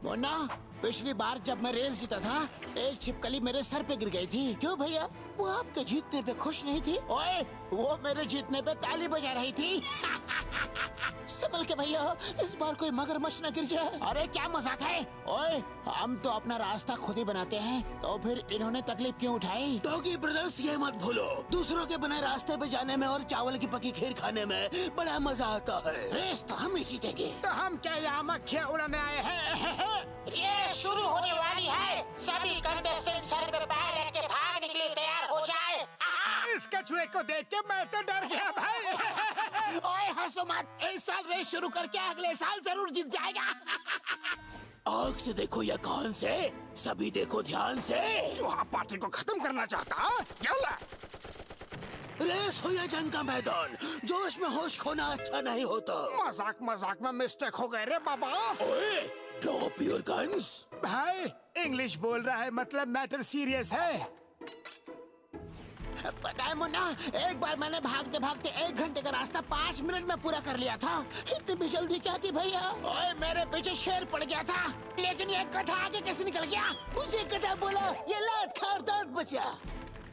मुन्ना, पिछली बार जब मैं रेस जीता था, एक छिपकली मेरे सर पे गिर गई थी। क्यों भैया? वो आपके जीतने पे खुश नहीं थी? ओए, वो मेरे जीतने पे ताली बजा रही थी। संभल के भैया, इस बार कोई मगरमच्छ न गिर जाए। अरे क्या मजाक है? ओए, हम तो अपना रास्ता खुद ही बनाते हैं, तो फिर इन्होंने तकलीफ क्यों उठाई? डॉगी ब्रदर्स, ये मत भूलो, दूसरों के बने रास्ते पे जाने में और चावल की पकी खीर खाने में बड़ा मजा आता है। रेस तो हम ही जीतेंगे। तो हम क्या यहाँ मक्खियाँ उड़ाने आए हैं? ये शुरू होने वाली है। सभी कंटेस्टेंट सर पे पैर रख के भागने के लिए तैयार हो जाए। इस कछुए को देख के मैं तो डर गया भाई। ओए हंसो मत, इस साल रेस शुरू करके अगले साल जरूर जीत जाएगा। आँख से देखो या कान से, सभी देखो ध्यान से। चूहा पार्टी को खत्म करना चाहता? क्या? रेस हो या जंग का मैदान, जोश में होश खोना अच्छा नहीं होता। मजाक मजाक में मिस्टेक हो गए रे बाबा। ओए, ड्रॉप योर गन्स। भाई इंग्लिश बोल रहा है, मतलब मैटर सीरियस है। पता है मुन्ना, एक बार मैंने भागते भागते 1 घंटे का रास्ता 5 मिनट में पूरा कर लिया था। इतनी भी जल्दी क्या थी भैया? ओए, मेरे पीछे शेर पड़ गया था, लेकिन ये गधा आगे कैसे निकल गया? मुझे गधा बोला, ये लात खा और दांत बचा।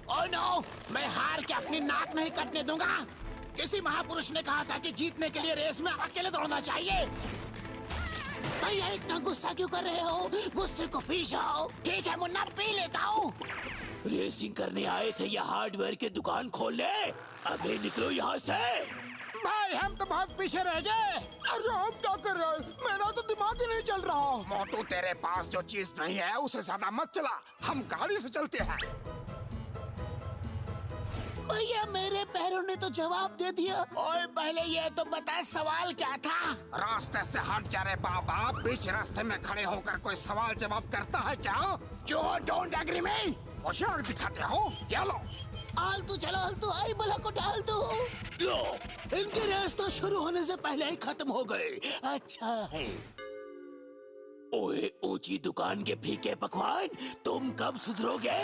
ओह नो, मैं हार के अपनी नाक नहीं कटने दूंगा। किसी महापुरुष ने कहा था कि जीतने के लिए रेस में अकेले दौड़ना चाहिए। भैया इतना गुस्सा क्यों कर रहे हो? गुस्से को पी जाओ। ठीक है मुन्ना, पी लेता हूँ। रेसिंग करने आए थे या हार्डवेयर की दुकान खोलने? अभी निकलो यहाँ से। भाई हम तो बहुत पीछे रह गए। अरे हम क्या कर रहे हैं? मेरा तो दिमाग ही नहीं चल रहा। मोटू, तेरे पास जो चीज नहीं है उसे ज्यादा मत चला, हम गाड़ी से चलते हैं। भैया मेरे पैरों ने तो जवाब दे दिया। और पहले ये तो बता, सवाल क्या था? रास्ते से हट जा रे बाबा, बीच रास्ते में खड़े होकर कोई सवाल जवाब करता है क्या? जो डोंट एग्री में होशियार दिखाते हो? ये लो। आलतू चलो, आलतू आई बला को डाल दो। लो, इनकी रेस तो शुरू होने से पहले ही खत्म हो गई। अच्छा है। ओए ऊंची दुकान के फीके पकवान, तुम कब सुधरोगे?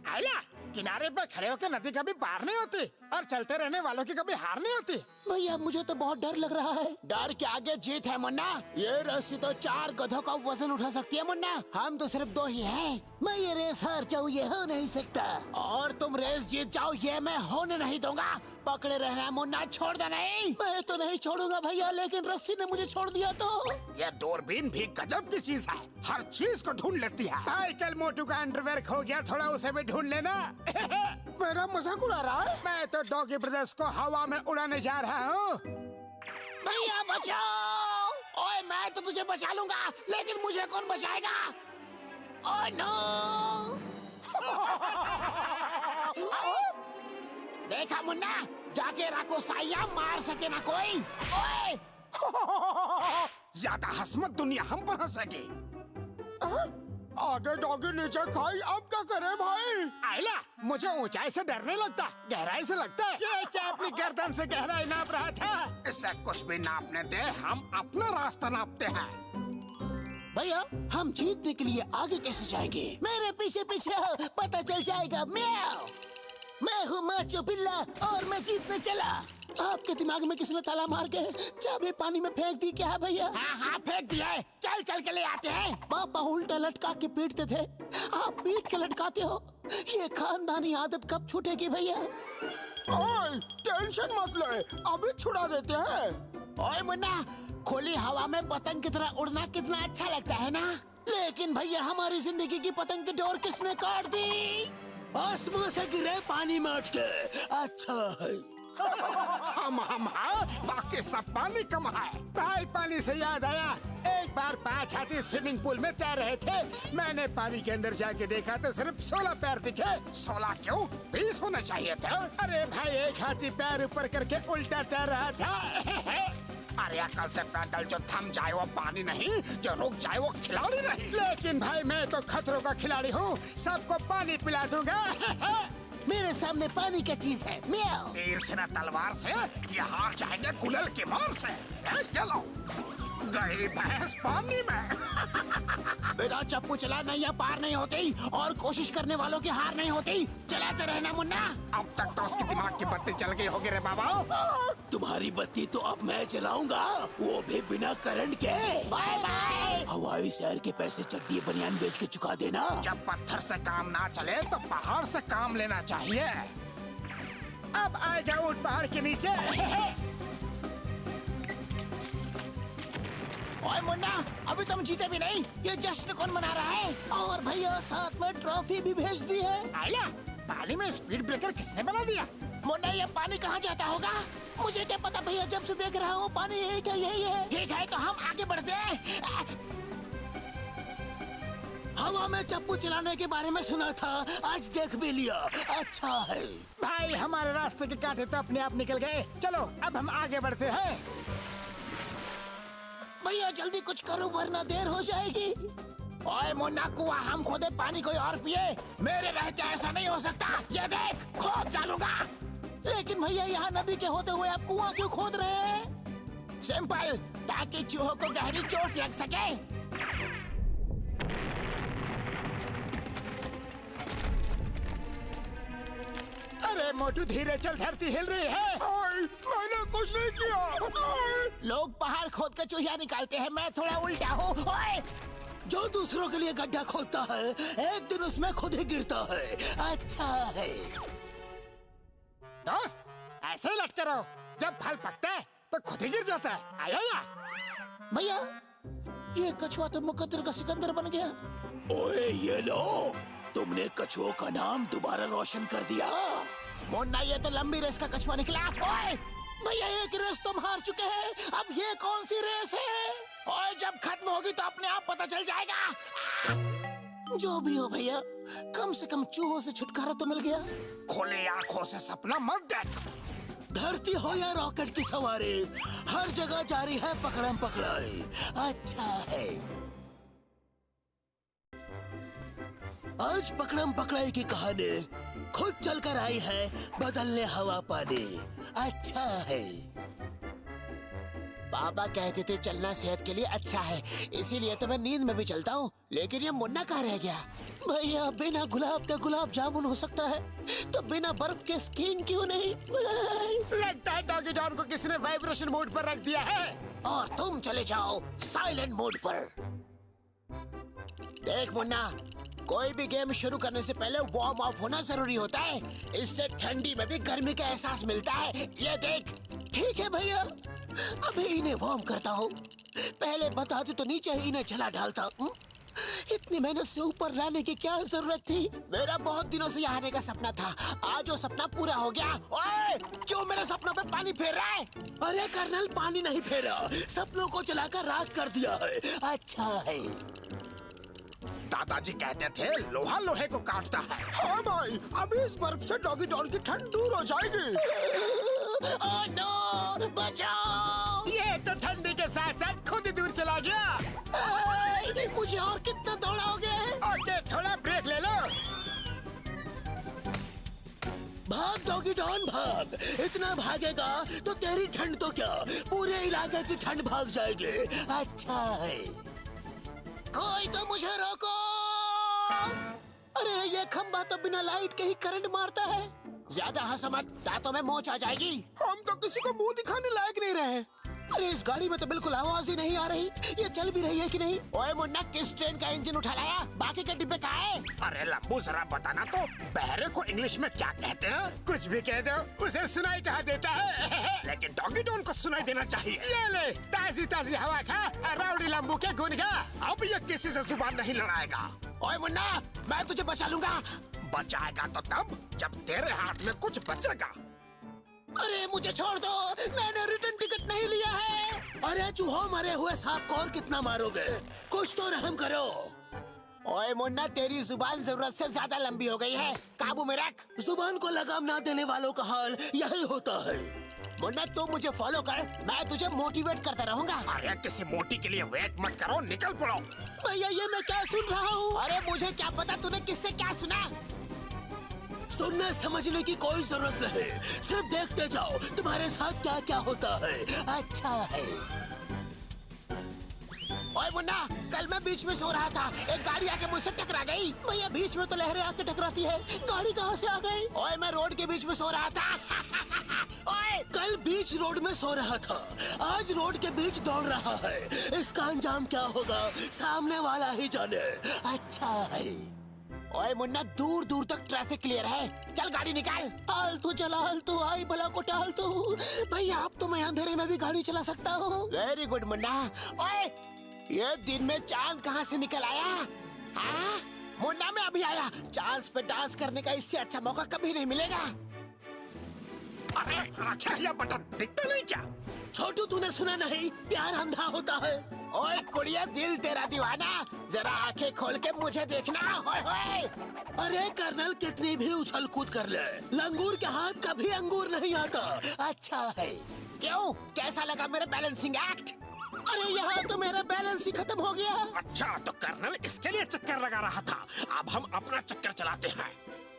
आइला, किनारे पे खड़े होकर नदी कभी पार नहीं होती और चलते रहने वालों की कभी हार नहीं होती। भैया मुझे तो बहुत डर लग रहा है। डर के आगे जीत है मुन्ना। ये रस्सी तो 4 गधों का वजन उठा सकती है मुन्ना, हम तो सिर्फ 2 ही हैं। मैं ये रेस हार जाऊँ ये हो नहीं सकता, और तुम रेस जीत जाओ ये मैं होने नहीं दूंगा। पकड़े रहना मुन्ना, छोड़ दे नहीं। मैं तो नहीं छोड़ूंगा भैया, लेकिन रस्सी ने मुझे छोड़ दिया तो। ये दूरबीन भी गजब की चीज है, हर चीज को ढूंढ लेती है। भाई कल मोटू का अंडरवेयर खो गया, थोड़ा उसे भी ढूंढ लेना। मेरा मजाक उड़ा रहा है? मैं तो डॉगी ब्रदर्स को हवा में उड़ाने जा रहा हूँ। भैया बचाओ! ओए मैं तो तुझे बचा लूंगा, लेकिन मुझे कौन बचाएगा? Oh no! देखा मुन्ना, जाके रखो साया, मार सके ना कोई। ओए! ज्यादा हंस मत, दुनिया हम पर हंसेगी। आगे डॉगी नीचे खाई, अब क्या करे भाई? आइला, मुझे ऊंचाई से डर नहीं लगता, गहराई से लगता है। ये क्या अपनी गर्दन से गहराई नाप रहा था? इससे कुछ भी नापने दे, हम अपना रास्ता नापते हैं। भैया हम जीतने के लिए आगे कैसे जाएंगे? मेरे पीछे पीछे हो, पता चल जाएगा। म्याऊ, मैं हूँ माचो बिल्ला और मैं जीतने चला। आपके दिमाग में किसने ताला मार के चाबी पानी में फेंक दी क्या भैया? हाँ हाँ फेंक दिया है, चल चल के ले आते हैं। पापा उल्टा लटका के पीटते थे, आप पीट के लटकाते हो। ये खानदानी आदत कब छूटेगी भैया? ओए टेंशन मत ले, अभी छुड़ा देते हैं। ओए मुन्ना, खुली हवा में पतंग की तरह उड़ना कितना अच्छा लगता है ना? लेकिन भैया हमारी जिंदगी की पतंग की डोर किसने काट दी? आसमां से गिरे पानी में अटके। अच्छा है। हम हाँ, बाकी सब पानी कम है। भाई पानी से याद आया, एक बार 5 हाथी स्विमिंग पूल में तैर रहे थे। मैंने पानी के अंदर जाके देखा तो सिर्फ 16 पैर दिखे। 16 क्यों, 20 होने चाहिए थे। अरे भाई, एक हाथी पैर ऊपर करके उल्टा तैर रहा था। अरे अकल से पैदल, जो थम जाए वो पानी नहीं, जो रुक जाए वो खिलाड़ी नहीं। लेकिन भाई मैं तो खतरों का खिलाड़ी हूँ, सबको पानी पिला दूंगा। मेरे सामने पानी क्या चीज है? म्याऊ। तीर से न तलवार से, ये हार जाएंगे गुलल की मार से। चलो, गई भैंस पानी में। बिना चप्पू चला नैया पार नहीं होती, और कोशिश करने वालों की हार नहीं होती। चलाते रहना मुन्ना। अब तक तो उसकी दिमाग की बत्ती चल गई होगी रे बाबा। तुम्हारी बत्ती तो अब मैं चलाऊंगा, वो भी बिना करंट के। Bye bye. हवा भाई शहर के पैसे चड्डी बनियान बेच के चुका देना। जब पत्थर से काम ना चले तो पहाड़ से काम लेना चाहिए। अब आएगा ऊंट पहाड़ के नीचे। ओए मुन्ना, अभी तुम जीते भी नहीं, ये जश्न कौन मना रहा है? और भैया साथ में ट्रॉफी भी भेज दी है। आइला, पानी में स्पीड ब्रेकर किसने बना दिया? मुन्ना, ये पानी कहाँ जाता होगा? मुझे क्या पता भैया, जब से देख रहा हूँ पानी एक है, यही है। ठीक है तो हम आगे बढ़ते हैं। हवा में चप्पू चलाने के बारे में सुना था, आज देख भी लिया। अच्छा है भाई, हमारे रास्ते के कांटे तो अपने आप निकल गए। चलो अब हम आगे बढ़ते हैं। भैया जल्दी कुछ करो वरना देर हो जाएगी। ओए मुन्ना, कुआं हम खोदे, पानी कोई और पिए। मेरे रहते ऐसा नहीं हो सकता। ये देख, खोद डालूंगा। लेकिन भैया यहाँ नदी के होते हुए आप कुआं क्यों खोद रहे हैं? सिंपल, ताकि चूहों को गहरी चोट लग सके। अरे मोटू धीरे चल, धरती हिल रही है। मैंने कुछ नहीं किया। लोग पहाड़ खोद कर चूहिया निकालते हैं, मैं थोड़ा उल्टा हूँ। ओए, जो दूसरों के लिए गड्ढा खोदता है एक दिन उसमें खुद ही गिरता है। अच्छा है दोस्त, ऐसे ही लटके रहो, जब फल पकता है तो खुद ही गिर जाता है। आया या? भैया, ये कछुआ तो मुकद्दर का सिकंदर बन गया। ओए ये लो, तुमने कछुओं का नाम दोबारा रोशन कर दिया। मुन्ना, ये तो लंबी रेस का कछुआ निकला। ओए भैया, एक रेस तुम हार चुके हैं, अब ये कौन सी रेस है? ओए, जब खत्म होगी तो अपने आप पता चल जाएगा। जो भी हो भैया, कम से कम चूहों से छुटकारा तो मिल गया। खुली आंखों से सपना मत देख। धरती हो या रॉकेट की सवारी, हर जगह जारी है पकड़म पकड़ाई। अच्छा है, आज पकड़म पकड़ाई की कहानी खुद चलकर आई है, बदलने हवा पानी। अच्छा है, बाबा कहते थे चलना सेहत के लिए अच्छा है, इसीलिए तो मैं नींद में भी चलता हूँ। लेकिन ये मुन्ना कहाँ रह गया? भैया, बिना गुलाब का गुलाब जामुन हो सकता है, तो बिना बर्फ के स्कीइंग क्यों नहीं? लगता है डॉगी डॉन को किसी ने वाइब्रेशन मोड पर रख दिया है। और तुम चले जाओ साइलेंट मोड पर। देख मुन्ना, कोई भी गेम शुरू करने से पहले वार्म अप होना जरूरी होता है, इससे ठंडी में भी गर्मी का एहसास मिलता है। ये देख। ठीक है भैया, अभी इन्हें वार्म करता हूँ। पहले बताते तो नीचे ही इन्हें जला डालता। इतनी मेहनत से ऊपर लाने की क्या जरूरत थी? मेरा बहुत दिनों से यहाँ आने का सपना था, आज वो सपना पूरा हो गया। ओए, क्यों मेरे सपनों पे पानी फेर रहा है? अरे कर्नल, पानी नहीं फेरा, सपनों को जलाकर राख कर दिया है। अच्छा है। दादाजी कहते थे लोहा लोहे को काटता है। हाँ भाई, अभी इस बर्फ से डॉगी डॉन की ठंड दूर हो जाएगी। ओह नो, बचाओ! ये तो ठंडी के साथ साथ खुद ही दूर चला गया। मुझे और कितना दौड़ाओगे? ओके, थोड़ा ब्रेक ले लो। भाग डॉगी डॉन भाग, इतना भागेगा तो तेरी ठंड तो क्या, पूरे इलाके की ठंड भाग जाएगी। अच्छा है, कोई तो मुझे रोको। अरे ये खंबा तो बिना लाइट के ही करंट मारता है। ज्यादा हंस मत, दांतों में मोच आ जाएगी। हम तो किसी को मुंह दिखाने लायक नहीं रहे। अरे इस गाड़ी में तो बिल्कुल आवाज ही नहीं आ रही, ये चल भी रही है कि नहीं? ओए मुन्ना, किस ट्रेन का इंजन उठा लाया? बाकी के डिब्बे कहाँ हैं? अरे लंबू, जरा बताना तो, बहरे को इंग्लिश में क्या कहते हैं? कुछ भी कह दो, उसे सुनाई कहाँ देता है। लेकिन डॉगी डॉन को सुनाई देना चाहिए। ये ले, ताजी ताजी हवा खा, राउडी लंबू के गुन गा। अब ये किसी से जुबान नहीं लड़ाएगा। ओए मुन्ना, मैं तुझे बचा लूंगा। बचाएगा तो तब जब तेरे हाथ में कुछ बचेगा। अरे मुझे छोड़ दो, मैंने रिटर्न टिकट नहीं लिया है। अरे चूहो, मरे हुए सांप को और कितना मारोगे? कुछ तो रहम करो। ओए मुन्ना, तेरी जुबान जरूरत से ज्यादा लंबी हो गई है, काबू में रख। जुबान को लगाम ना देने वालों का हाल यही होता है। मुन्ना, तू मुझे फॉलो कर, मैं तुझे मोटिवेट करता रहूंगा। अरे किसी मोटी के लिए वेट मत करो, निकल पड़ो। भैया, ये मैं क्या सुन रहा हूँ? अरे मुझे क्या पता तूने किससे क्या सुना। सुनने समझने की कोई जरूरत नहीं, सिर्फ देखते जाओ तुम्हारे साथ क्या क्या होता है। अच्छा है। ओए मुन्ना, कल मैं बीच में सो रहा था, एक गाड़ी आके मुझसे टकरा गई। भैया, बीच में तो लहरें आके टकराती है, गाड़ी कहाँ से आ गई? ओए, मैं रोड के बीच में सो रहा था। ओए कल बीच रोड में सो रहा था, आज रोड के बीच दौड़ रहा है। इसका अंजाम क्या होगा सामने वाला ही जाने। अच्छा है। ओए मुन्ना, दूर दूर तक ट्रैफिक क्लियर है, चल गाड़ी निकाल। आलतू चला आलतू, आई भला को टालतू। भैया अब तो मैं अंधेरे में भी गाड़ी चला सकता हूँ। Very good Munna. ओए ये दिन में चांद कहाँ से निकल आया? हाँ मुन्ना, मैं अभी आया। चांद पे डांस करने का इससे अच्छा मौका कभी नहीं मिलेगा। अरे क्या ये बटन दिखता नहीं क्या? छोटू, तूने सुना नहीं, प्यार अंधा होता है। ओए कुड़िया, दिल तेरा दीवाना, जरा आंखें खोल के मुझे देखना। ओए ओए। अरे कर्नल, कितनी भी उछल कूद कर ले, लंगूर के हाथ कभी अंगूर नहीं आता। अच्छा है। क्यों, कैसा लगा मेरा बैलेंसिंग एक्ट? अरे यहाँ तो मेरा बैलेंस ही खत्म हो गया। अच्छा, तो कर्नल इसके लिए चक्कर लगा रहा था। अब हम अपना चक्कर चलाते हैं।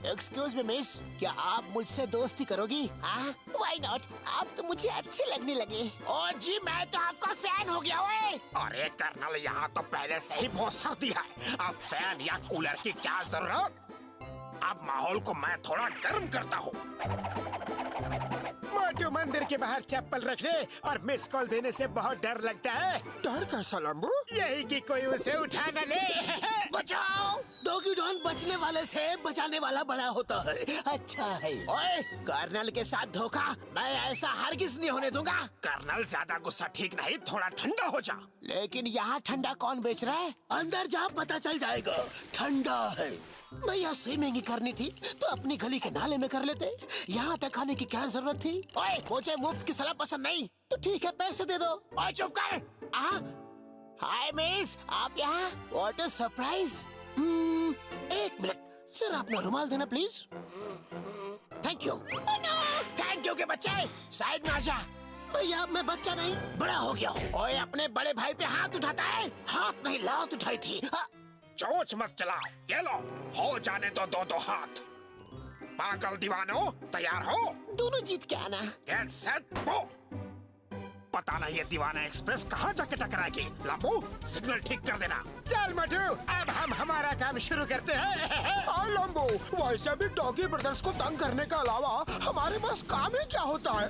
एक्सक्यूज मी मिस, क्या आप मुझसे दोस्ती करोगी? व्हाई नॉट, आप तो मुझे अच्छे लगने लगे। ओ जी, मैं तो आपका फैन हो गया। ओए अरे कर्नल, यहाँ तो पहले से ही बहुत सर्दी है, अब फैन या कूलर की क्या जरूरत? अब माहौल को मैं थोड़ा गर्म करता हूँ। मोटू, मंदिर के बाहर चप्पल रखने और मिस कॉल देने से बहुत डर लगता है। डर कैसा लंबू? यही कि कोई उसे उठा न ले। बचाओ। डॉगी डॉन बचने वाले से बचाने वाला बड़ा होता है। अच्छा है। ओए कर्नल के साथ धोखा मैं ऐसा हरगिज नहीं होने दूंगा। कर्नल, ज्यादा गुस्सा ठीक नहीं, थोड़ा ठंडा हो जा। लेकिन यहाँ ठंडा कौन बेच रहा है? अंदर जा, पता चल जाएगा। ठंडा है। भैया स्विमिंग ही करनी थी तो अपनी गली के नाले में कर लेते, यहाँ तक आने की क्या जरूरत थी? ओए, मुझे मुफ्त की सलाह पसंद नहीं। तो ठीक है, पैसे दे दो। ओए चुप कर। हाय मिस, आप यहाँ? What a surprise. एक मिनट, सर अपना रुमाल देना please. Thank you. Thank you के बच्चे, साइड में आ जा। भैया मैं बच्चा नहीं, बड़ा हो गया हूँ। ओए अपने बड़े भाई पे हाथ उठाता है? हाथ नहीं, लात उठाई थी। चोंच मत चलाओ, ये लो, हो जाने दो दो हाथ। पागल दीवानो, तैयार हो? दोनों जीत के आना। Get set go. पता नहीं ये दीवाना एक्सप्रेस कहाँ जाके टकराएगी। लंबू, सिग्नल ठीक कर देना। चल मटू, अब हम हमारा काम शुरू करते हैं। हाँ लंबू, वैसे भी डॉगी ब्रदर्स को तंग करने के अलावा हमारे पास काम ही क्या होता है?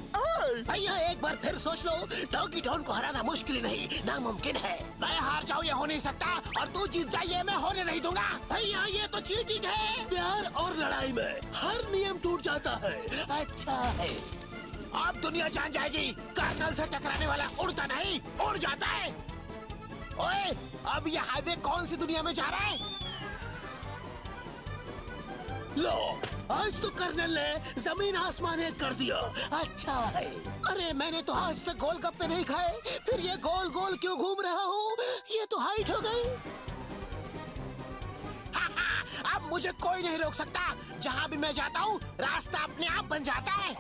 भैया एक बार फिर सोच लो, डॉगी डॉन को हराना मुश्किल नहीं, नामुमकिन है। मैं हार जाऊँ ये हो नहीं सकता, और तू जीत जाए ये मैं होने नहीं दूंगा। भैया ये तो चीटिंग है। प्यार और लड़ाई में हर नियम टूट जाता है। अच्छा है। अब दुनिया जान जाएगी, कर्नल से टकराने वाला उड़ता नहीं, उड़ जाता है। ओए, अब ये हाईवे कौन सी दुनिया में जा रहा है? लो, आज तो कर्नल ने जमीन आसमान एक कर दिया। अच्छा है। अरे मैंने तो आज तक गोलगप्पे नहीं खाए, फिर ये गोल गोल क्यों घूम रहा हूँ? ये तो हाइट हो गई। अब मुझे कोई नहीं रोक सकता। जहाँ भी मैं जाता हूँ रास्ता अपने आप बन जाता है।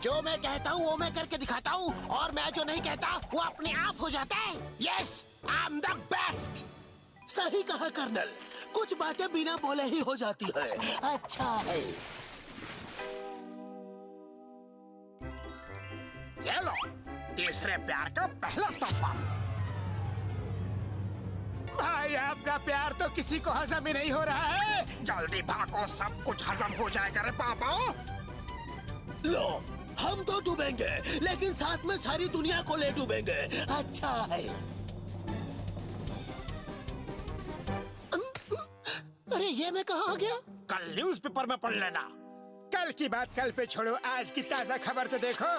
जो मैं कहता हूँ वो मैं करके दिखाता हूँ, और मैं जो नहीं कहता वो अपने आप हो जाता है। Yes, I am the best. सही कहा कर्नल, कुछ बातें बिना बोले ही हो जाती है। अच्छा है। ये लो, तीसरे प्यार का पहला तोहफा। भाई आपका प्यार तो किसी को हजम ही नहीं हो रहा है। जल्दी भागो, सब कुछ हजम हो जाएगा रे पापा। लो, हम तो डूबेंगे, लेकिन साथ में सारी दुनिया को ले डूबेंगे। अच्छा है। अरे ये मैं कहाँ आ गया? कल न्यूज़पेपर में पढ़ लेना। कल की बात कल पे छोड़ो, आज की ताजा खबर तो देखो।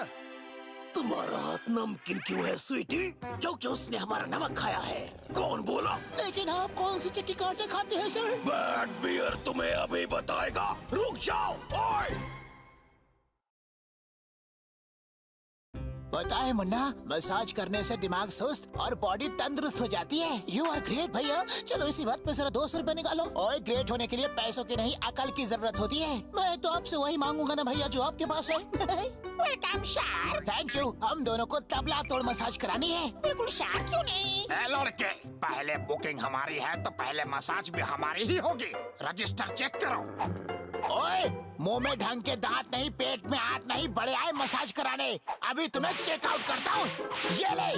तुम्हारा हाथ नमकीन क्यों है स्वीटी? क्योंकि उसने हमारा नमक खाया है। कौन बोला? लेकिन आप कौन सी चक्की काटे खाते हैं सर? बैड बियर तुम्हें अभी बताएगा, रुक जाओ। ओए पता है मुन्ना, मसाज करने से दिमाग सुस्त और बॉडी तंदुरुस्त हो जाती है। यू आर ग्रेट भैया। चलो इसी बात पे जरा 200 रुपए निकालो। ओए, ग्रेट होने के लिए पैसों की नहीं अकल की जरूरत होती है। मैं तो आपसे वही मांगूंगा ना भैया जो आपके पास है। Welcome sir. Thank you. हम दोनों को तबला तोड़ मसाज करानी है। बिल्कुल सर, क्यों नहीं? लड़के, पहले बुकिंग हमारी है तो पहले मसाज भी हमारी ही होगी। रजिस्टर चेक करो। ओए, मुंह में ढंग के दांत नहीं, पेट में हाथ नहीं, बड़े आए मसाज कराने। अभी तुम्हें चेक आउट करता हूँ। ये ले।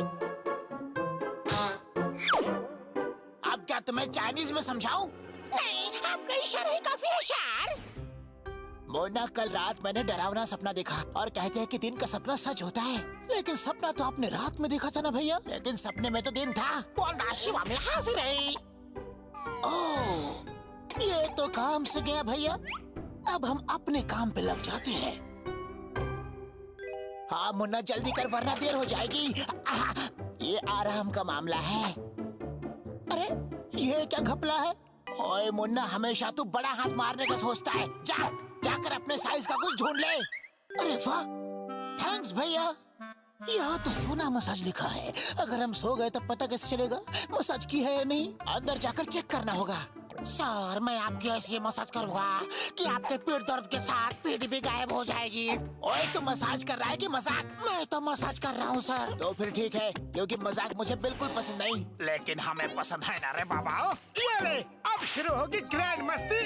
अब क्या तुम्हें चाइनीज में समझाऊं? नहीं, आपका इशारा ही काफी है सर। मोना, कल रात मैंने डरावना सपना देखा और कहते हैं कि दिन का सपना सच होता है, लेकिन सपना तो आपने रात में देखा था ना भैया। लेकिन सपने में तो दिन था। बोलना शिवा में हाजिर है। ओह, ये तो काम से गया भैया। अब हम अपने काम पे लग जाते हैं। हाँ मुन्ना, जल्दी कर वरना देर हो जाएगी। ये आराम का मामला है। अरे ये क्या घपला है? ओए मुन्ना, हमेशा तू बड़ा हाथ मारने का सोचता है। जाकर अपने साइज का कुछ ढूंढ ले। अरे वाह, थैंक्स भैया। यहाँ तो सोना मसाज लिखा है। अगर हम सो गए तो पता कैसे चलेगा मसाज की है या नहीं? अंदर जाकर चेक करना होगा। सर, मैं आपकी ऐसी मसाज करूँगा कि आपके पेट दर्द के साथ पीठ भी गायब हो जाएगी। ओए, तू मसाज कर रहा है कि मजाक? मैं तो मसाज कर रहा हूँ सर। तो फिर ठीक है, क्योंकि मजाक मुझे बिल्कुल पसंद नहीं। लेकिन हमें पसंद है ना रे बाबा। ये ले, अब शुरू होगी ग्रैंड मस्ती।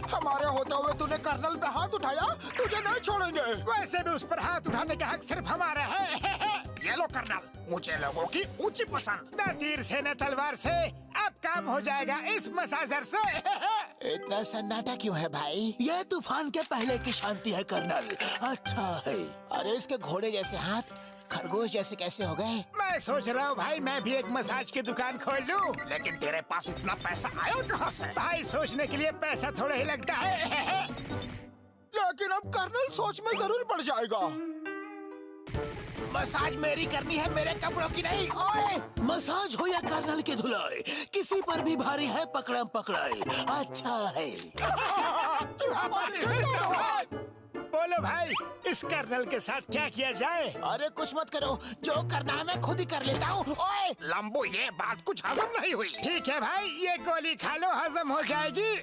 हमारे होते हुए तूने कर्नल पे हाथ उठाया, तुझे नहीं छोड़ेंगे। वैसे भी उस पर हाथ उठाने का हक सिर्फ हमारा है। ये लो कर्नल, मुझे लोगों की ऊंची पसंद। न तीर से न तलवार से, अब काम हो जाएगा इस मसाजर से। इतना सन्नाटा क्यों है भाई? ये तूफान के पहले की शांति है कर्नल। अच्छा है। अरे इसके घोड़े जैसे हाथ खरगोश जैसे कैसे हो गए? मैं सोच रहा हूँ भाई, मैं भी एक मसाज की दुकान खोल लूँ। लेकिन तेरे पास इतना पैसा आया कहाँ से? भाई, सोचने के लिए पैसा थोड़ा ही लगता है। लेकिन अब कर्नल सोच में जरूर पड़ जाएगा। मसाज मेरी करनी है, मेरे कपड़ों की नहीं। ओए, मसाज हो या कर्नल की धुलाई, किसी पर भी भारी है पकड़म पकड़ाई। अच्छा है। बोलो भाई, इस कर्नल के साथ क्या किया जाए? अरे कुछ मत करो, जो करना है मैं खुद ही कर लेता हूँ। ओए लंबू, ये बात कुछ हजम नहीं हुई। ठीक है भाई, ये गोली खा लो, हजम हो जाएगी।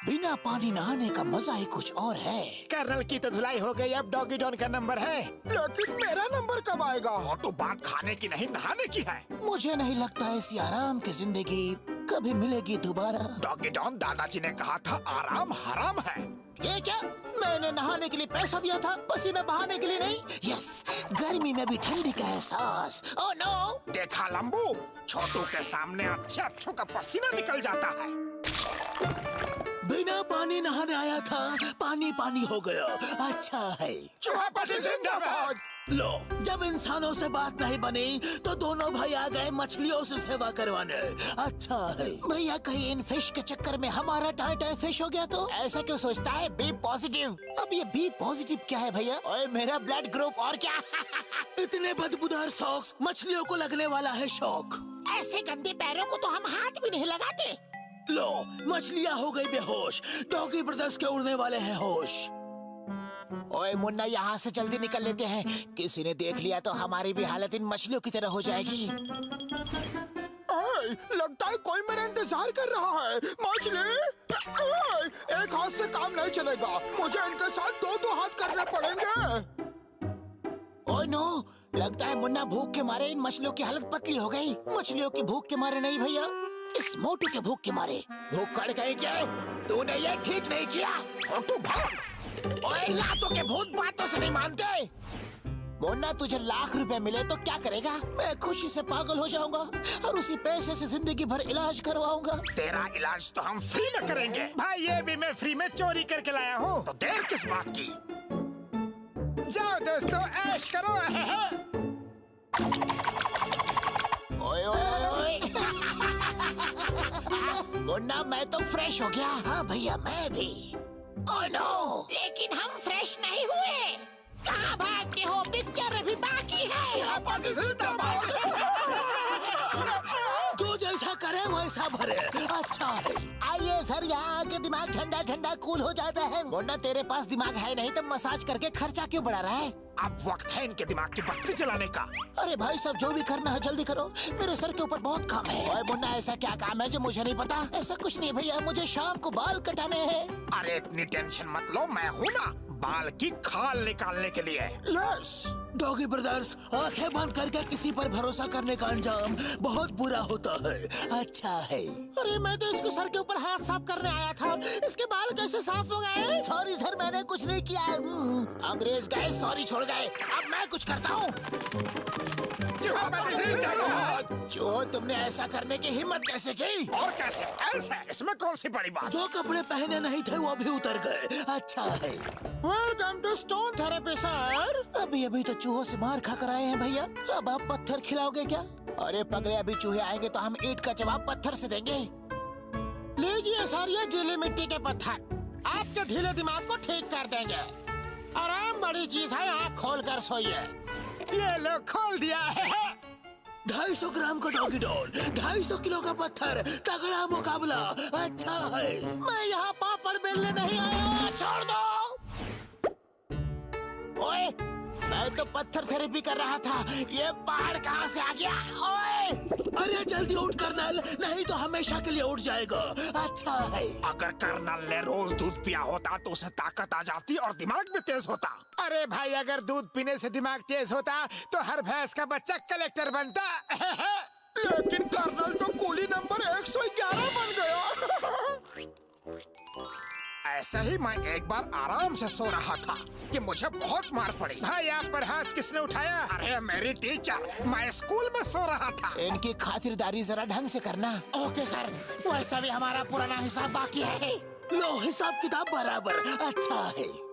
बिना पानी नहाने का मजा ही कुछ और है। कर्नल की तो धुलाई हो गई, अब डॉगी डॉन का नंबर है। लेकिन मेरा नंबर कब आएगा? और तो बात खाने की नहीं, नहाने की है। मुझे नहीं लगता ऐसी आराम की जिंदगी कभी मिलेगी दोबारा। डॉगी डॉन, दादाजी ने कहा था आराम हराम है। ये क्या? मैंने नहाने के लिए पैसा दिया था, पसीना बहाने के लिए नहीं। यस, गर्मी में भी ठंडी का एहसास। Oh no! देखा लंबू, छोटू के सामने अच्छे का पसीना निकल जाता है। बिना पानी नहाने आया था, पानी पानी हो गया। अच्छा है। चूहापति जिंदाबाद। लो, जब इंसानों से बात नहीं बनी तो दोनों भाई आ गए मछलियों से सेवा करवाने। अच्छा है भैया, कहीं इन फिश के चक्कर में हमारा टाइम फिश हो गया तो? ऐसा क्यों सोचता है? Be positive. अब ये बी पॉजिटिव क्या है भैया? ओए, मेरा ब्लड ग्रुप और क्या? इतने बदबूदार सॉक्स, मछलियों को लगने वाला है शौक। ऐसे गंदे पैरों को तो हम हाथ भी नहीं लगाते। लो, मछलियाँ हो गई बेहोश, डॉगी ब्रदर्स के उड़ने वाले हैं होश। ओए मुन्ना, यहाँ से जल्दी निकल लेते हैं। किसी ने देख लिया तो हमारी भी हालत इन मछलियों की तरह हो जाएगी। लगता है कोई मेरा इंतजार कर रहा है। मछली, एक हाथ से काम नहीं चलेगा, मुझे इनके साथ दो हाथ करने पड़ेंगे। ओह नो, लगता है मुन्ना भूख के मारे इन मछलियों की हालत पतली हो गई। मछलियों की भूख के मारे नहीं भैया, इस मोटू के भूख के मारे। भूख कड़ गई क्या? तूने ये ठीक नहीं किया। मोटू भाग। ओए, लातों के भूत बातों से नहीं मानते। मुन्ना, तुझे लाख रुपए मिले तो क्या करेगा? मैं खुशी से पागल हो जाऊंगा और उसी पैसे से जिंदगी भर इलाज करवाऊंगा। तेरा इलाज तो हम फ्री में करेंगे। भाई, ये भी मैं फ्री में चोरी करके लाया हूँ, तो देर किस बात की? जाओ दोस्तों, ऐश करो। ओए ओए ओए। मुन्ना, मैं तो फ्रेश हो गया। हाँ भैया, मैं भी। Oh no! लेकिन हम फ्रेश नहीं हुए। कहाँ भागते हो? पिक्चर अभी बाकी है। जो जैसा करे वैसा भरे। अच्छा है। आइए सर, यहाँ के दिमाग ठंडा ठंडा कूल हो जाता है। मुन्ना, तेरे पास दिमाग है नहीं तो मसाज करके खर्चा क्यों बढ़ा रहा है? अब वक्त है इनके दिमाग की बत्ती जलाने का। अरे भाई सब जो भी करना है जल्दी करो, मेरे सर के ऊपर बहुत काम है। ओए मुन्ना, ऐसा क्या काम है जो मुझे नहीं पता? ऐसा कुछ नहीं भैया, मुझे शाम को बाल कटाने हैं। अरे इतनी टेंशन मत लो, मैं हूँ ना, बाल की खाल निकालने के लिए। यस डॉगी ब्रदर्स, आंखें बंद करके किसी पर भरोसा करने का अंजाम बहुत बुरा होता है। अच्छा है। अरे मैं तो इसके सर के ऊपर हाथ साफ करने आया था, इसके बाल कैसे साफ हो गए? सॉरी सर, मैंने कुछ नहीं किया। अंग्रेज गए, सॉरी छोड़ गए। अब मैं कुछ करता हूँ। जो तुमने ऐसा करने की हिम्मत कैसे की? और कैसे? ऐसे? इसमें कौन सी बड़ी बात? जो कपड़े पहने नहीं थे वो भी उतर गए। अच्छा है। Welcome to stone therapy sir. अभी अभी तो चूहों से मार खा कर आए हैं भैया, अब आप पत्थर खिलाओगे क्या? अरे पगले, अभी चूहे आएंगे तो हम ईंट का जवाब पत्थर से देंगे। लीजिए सर ये गीली मिट्टी के पत्थर, आपके ढीले दिमाग को ठीक कर देंगे। आराम बड़ी चीज है, आँख खोल कर सोइए। ये लो, खोल दिया है। 250 ग्राम का डॉगी डॉल, 250 किलो का पत्थर, तगड़ा मुकाबला। अच्छा है, मैं यहाँ पापड़ बेलने नहीं आया, छोड़ दो। ओए, मैं तो पत्थर थेरेपी कर रहा था, ये पहाड़ कहाँ से आ गया? ओए, अरे जल्दी उठ कर्नल, नहीं तो हमेशा के लिए उठ जाएगा। अच्छा है। अगर कर्नल ने रोज दूध पिया होता तो उसे ताकत आ जाती और दिमाग भी तेज होता। अरे भाई, अगर दूध पीने से दिमाग तेज होता तो हर भैंस का बच्चा कलेक्टर बनता। लेकिन कर्नल तो कूली नंबर 111 बन गया। ऐसा ही मैं एक बार आराम से सो रहा था कि मुझे बहुत मार पड़ी। भाई, आप पर हाथ किसने उठाया? अरे मेरी टीचर, मैं स्कूल में सो रहा था। इनकी खातिरदारी जरा ढंग से करना। ओके सर, वैसा भी हमारा पुराना हिसाब बाकी है। लो, हिसाब किताब बराबर। अच्छा है।